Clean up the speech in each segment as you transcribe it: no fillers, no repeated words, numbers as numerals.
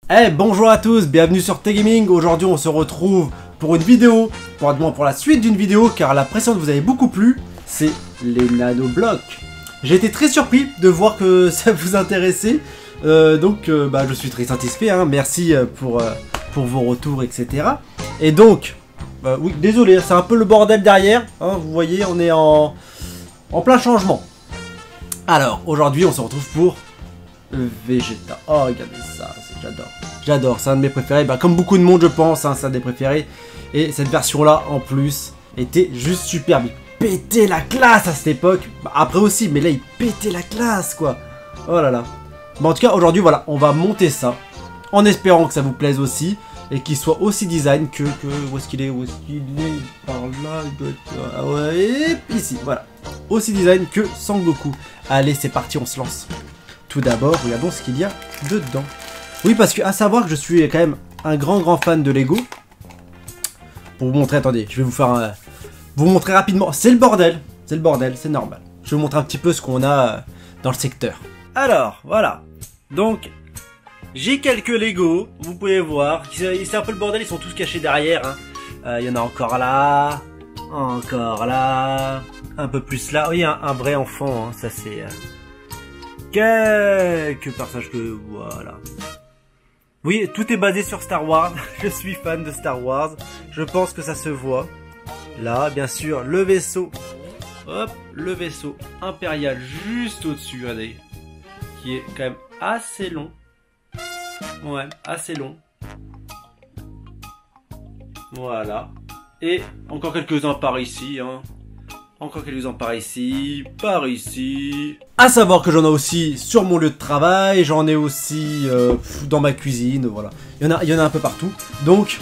Hey, bonjour à tous, bienvenue sur T-Gaming. Aujourd'hui on se retrouve pour une vidéo, pour la suite d'une vidéo, car la précédente vous avez beaucoup plu, c'est les nanoblocs. J'ai été très surpris de voir que ça vous intéressait, donc je suis très satisfait, hein. Merci pour vos retours, etc. Et donc, oui, désolé, c'est un peu le bordel derrière, hein, vous voyez, on est en plein changement. Alors, aujourd'hui on se retrouve pour Vegeta. Oh, regardez ça, j'adore. J'adore, c'est un de mes préférés. Comme beaucoup de monde, je pense, hein, c'est un des préférés. Et cette version-là, en plus, était juste superbe. Il pétait la classe à cette époque. Après aussi, mais là, il pétait la classe, quoi. Oh là là. En tout cas, aujourd'hui, voilà, on va monter ça. En espérant que ça vous plaise aussi. Et qu'il soit aussi design que... Où est-ce qu'il est? Où est-ce qu'il est? Par là. Ah ouais, ici, voilà. Aussi design que Sangoku. Allez, c'est parti, on se lance. Tout d'abord, regardons ce qu'il y a dedans. Oui, parce que à savoir que je suis quand même un grand fan de Lego. Pour vous montrer, attendez, je vais vous montrer rapidement. C'est le bordel, c'est normal. Je vais vous montrer un petit peu ce qu'on a dans le secteur. Alors, voilà. Donc, j'ai quelques Lego, vous pouvez voir. C'est un peu le bordel, ils sont tous cachés derrière. Hein. Il y en a encore là, un peu plus là. Oui, un vrai enfant, hein. Ça c'est... quelques personnages que... voilà. Oui, tout est basé sur Star Wars. Je suis fan de Star Wars. Je pense que ça se voit. Là, bien sûr, le vaisseau. Hop, le vaisseau impérial juste au-dessus, regardez. Qui est quand même assez long. Ouais, assez long. Voilà. Et encore quelques-uns par ici, hein. Encore quelques-uns par ici, À savoir que j'en ai aussi sur mon lieu de travail, j'en ai aussi dans ma cuisine, voilà. Il y en a un peu partout. Donc,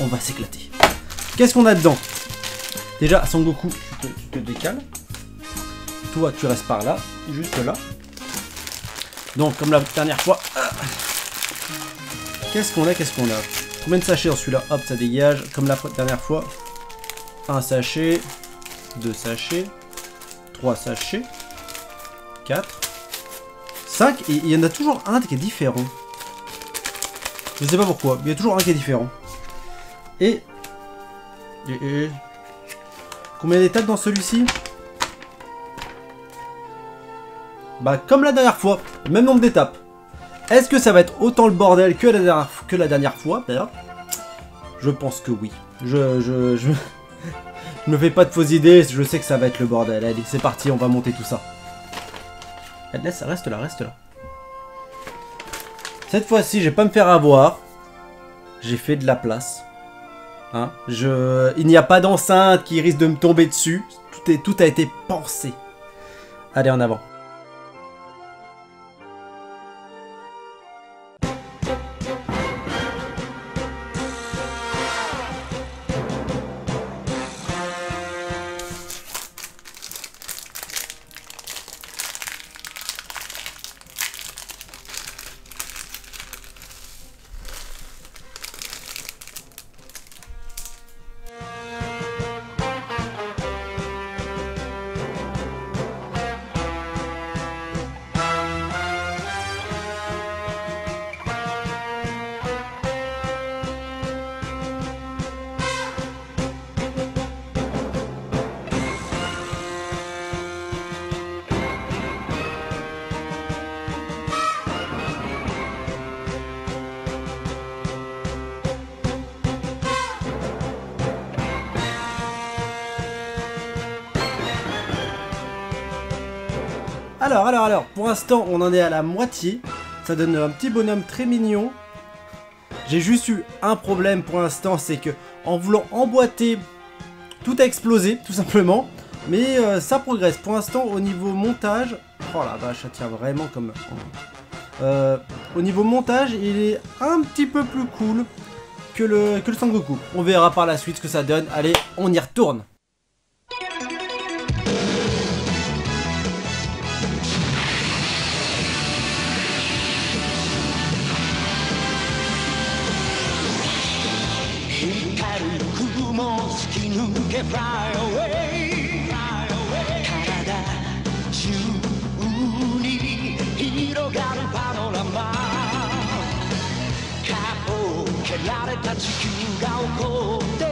on va s'éclater. Qu'est-ce qu'on a dedans? Déjà, Sangoku, tu te décales. Toi, tu restes par là, juste là. Donc, comme la dernière fois. Qu'est-ce qu'on a? Combien de sachets dans celui-là? Hop, ça dégage. Comme la dernière fois. Un sachet. 2 sachets, 3 sachets, 4, 5, et il y en a toujours un qui est différent. Je sais pas pourquoi, mais il y a toujours un qui est différent. Et combien d'étapes dans celui-ci? Comme la dernière fois, même nombre d'étapes. Est-ce que ça va être autant le bordel que la dernière fois, d'ailleurs? Je pense que oui. Je me fais pas de fausses idées, je sais que ça va être le bordel. Allez, c'est parti, on va monter tout ça. Laisse, reste là. Cette fois-ci, je vais pas me faire avoir. J'ai fait de la place. Hein, il n'y a pas d'enceinte qui risque de me tomber dessus. Tout a été pensé. Allez, en avant. Alors, pour l'instant, on en est à la moitié. Ça donne un petit bonhomme très mignon. J'ai juste eu un problème pour l'instant, c'est que en voulant emboîter, tout a explosé, tout simplement. Mais ça progresse. Pour l'instant, au niveau montage... oh la vache, ça tient vraiment comme... au niveau montage, il est un petit peu plus cool que le Sangoku. On verra par la suite ce que ça donne. Allez, on y retourne. Fly away,体中に広がるパノラマられた地球が起こって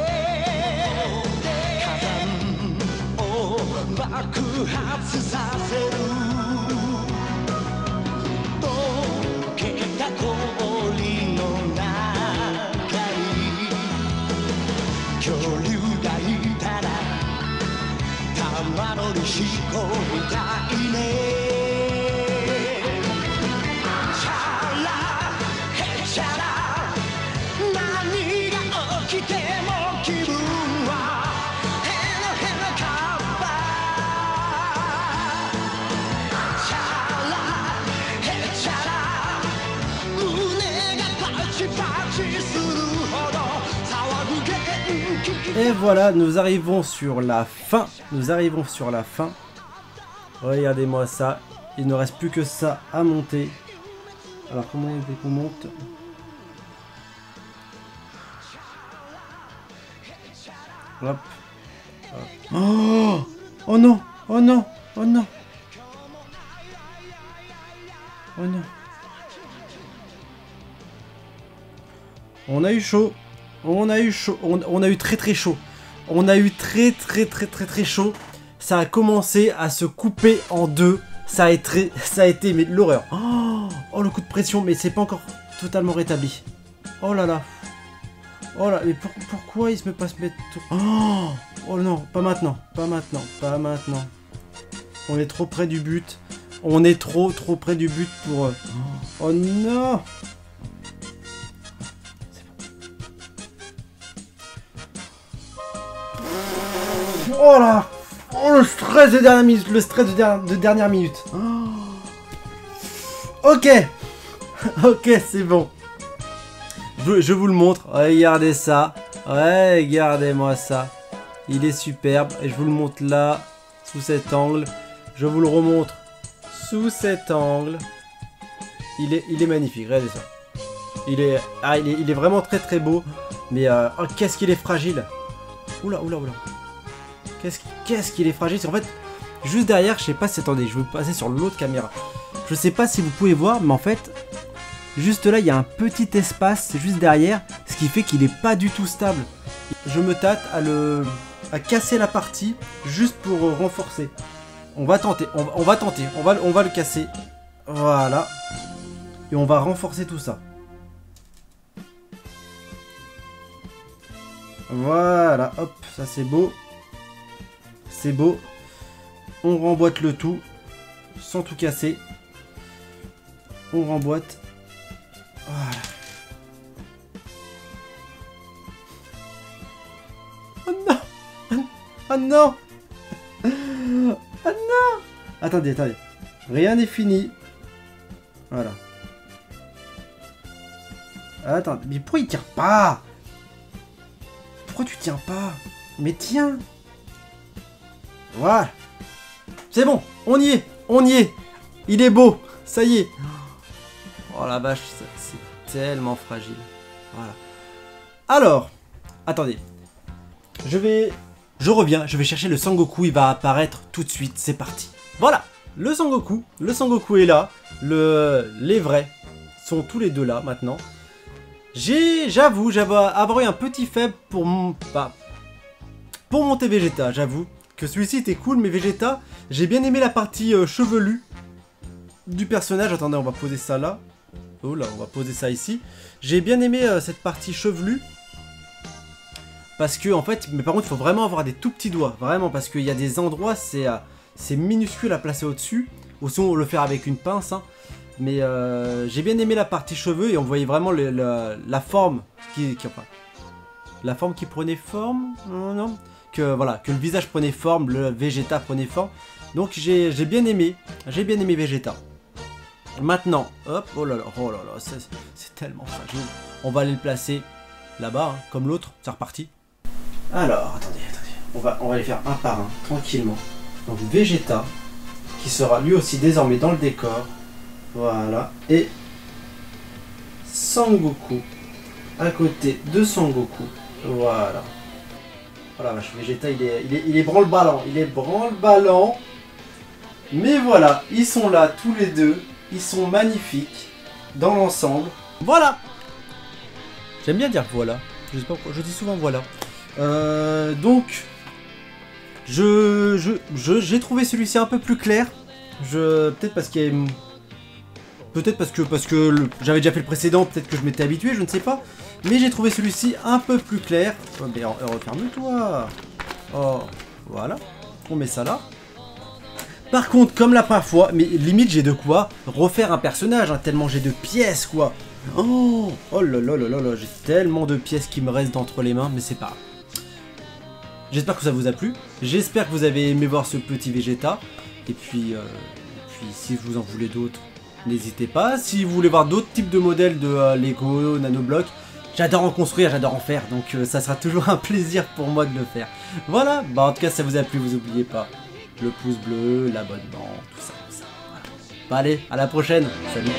火山を爆発させる溶けた氷の中に恐竜がいたら玉乗りしこみたいねチャラヘチャラ何が起きても気分はヘロヘロカッパチャラヘチャラ胸がパチパチするほど騒ぐ元気 Et voilà, nous arrivons sur la fin. Nous arrivons sur la fin. Regardez-moi ça. Il ne reste plus que ça à monter. Alors comment il faut qu'on monte? Hop. Hop. Oh, oh non. Oh non. Oh non. Oh non. On a eu chaud. On a eu chaud. On a eu très chaud. On a eu très chaud. Ça a commencé à se couper en deux. Ça a été mais l'horreur. Oh, le coup de pression, mais c'est pas encore totalement rétabli. Oh là là. Oh là, mais pourquoi il se met pas se mettre... Oh non, pas maintenant. Pas maintenant. Pas maintenant. On est trop près du but. On est trop près du but pour... Oh non. Oh là. Oh, le stress de dernière minute. Le stress de dernière minute. Ok. Ok, c'est bon. Je vous le montre. Regardez ça. Regardez-moi ça. Il est superbe. Et je vous le montre là. Sous cet angle. Je vous le remontre. Sous cet angle. Il est magnifique. Regardez ça. Il est vraiment très beau. Mais oh, qu'est-ce qu'il est fragile. Oula. Qu'est-ce qu'il est fragile. En fait, juste derrière, je sais pas si... Attendez, je vais passer sur l'autre caméra. Je sais pas si vous pouvez voir, mais en fait, juste là, il y a un petit espace juste derrière, ce qui fait qu'il est pas du tout stable. Je me tâte à casser la partie, juste pour renforcer. On va tenter, on va le casser. Voilà. Et on va renforcer tout ça. Voilà, hop, ça c'est beau. C'est beau. On remboîte le tout, sans tout casser. On remboîte. Voilà. Oh non. Oh non. Oh non. Attendez. Rien n'est fini. Voilà. Attends, mais pourquoi il tire pas? Pourquoi tu tiens pas? Mais tiens. Voilà. C'est bon, on y est. Il est beau, ça y est. Oh la vache, c'est tellement fragile. Voilà. Alors, attendez. Je reviens, je vais chercher le Sangoku, il va apparaître tout de suite, c'est parti. Voilà, le Sangoku est là. Les vrais sont tous les deux là maintenant. J'avoue avoir eu un petit faible pour monter Vegeta, j'avoue. Que celui-ci était cool, mais Vegeta, j'ai bien aimé la partie chevelue du personnage. Attendez, on va poser ça là. Oh là, on va poser ça ici. J'ai bien aimé cette partie chevelue. Parce que, en fait, mais par contre, il faut vraiment avoir des tout petits doigts. Vraiment, parce qu'il y a des endroits, c'est minuscule à placer au-dessus. Ou sinon, on le faire avec une pince. Hein. Mais j'ai bien aimé la partie cheveux et on voyait vraiment la forme enfin, la forme qui prenait forme. Non. Voilà, que le visage prenait forme, le Vegeta prenait forme. Donc j'ai bien aimé Vegeta. Maintenant, hop, oh là là, c'est tellement fragile. On va aller le placer là-bas, hein, comme l'autre, c'est reparti. Alors, attendez, on va les faire un par un, tranquillement. Donc Vegeta, qui sera lui aussi désormais dans le décor. Voilà, et Sangoku, à côté de Sangoku, voilà. Oh la vache, Vegeta il est branle-ballant, mais voilà, ils sont là tous les deux, ils sont magnifiques dans l'ensemble. Voilà, J'aime bien dire voilà. Je sais pas pourquoi, je dis souvent voilà. Donc, j'ai trouvé celui-ci un peu plus clair. Peut-être parce qu'il y a une... Peut-être parce que j'avais déjà fait le précédent, peut-être que je m'étais habitué, je ne sais pas. Mais j'ai trouvé celui-ci un peu plus clair. Oh, mais referme-toi. Oh, voilà. On met ça là. Par contre, comme la première fois, mais limite j'ai de quoi refaire un personnage, hein, tellement j'ai de pièces, quoi. Oh là là là là là, j'ai tellement de pièces qui me restent entre les mains, mais c'est pas grave. J'espère que ça vous a plu. J'espère que vous avez aimé voir ce petit Vegeta. Et puis si vous en voulez d'autres, n'hésitez pas. Si vous voulez voir d'autres types de modèles de Lego, Nanoblock, j'adore en construire, j'adore en faire. Donc ça sera toujours un plaisir pour moi de le faire. Voilà, bah en tout cas si ça vous a plu, vous n'oubliez pas le pouce bleu, l'abonnement, tout ça. Voilà. Bah allez, à la prochaine, salut.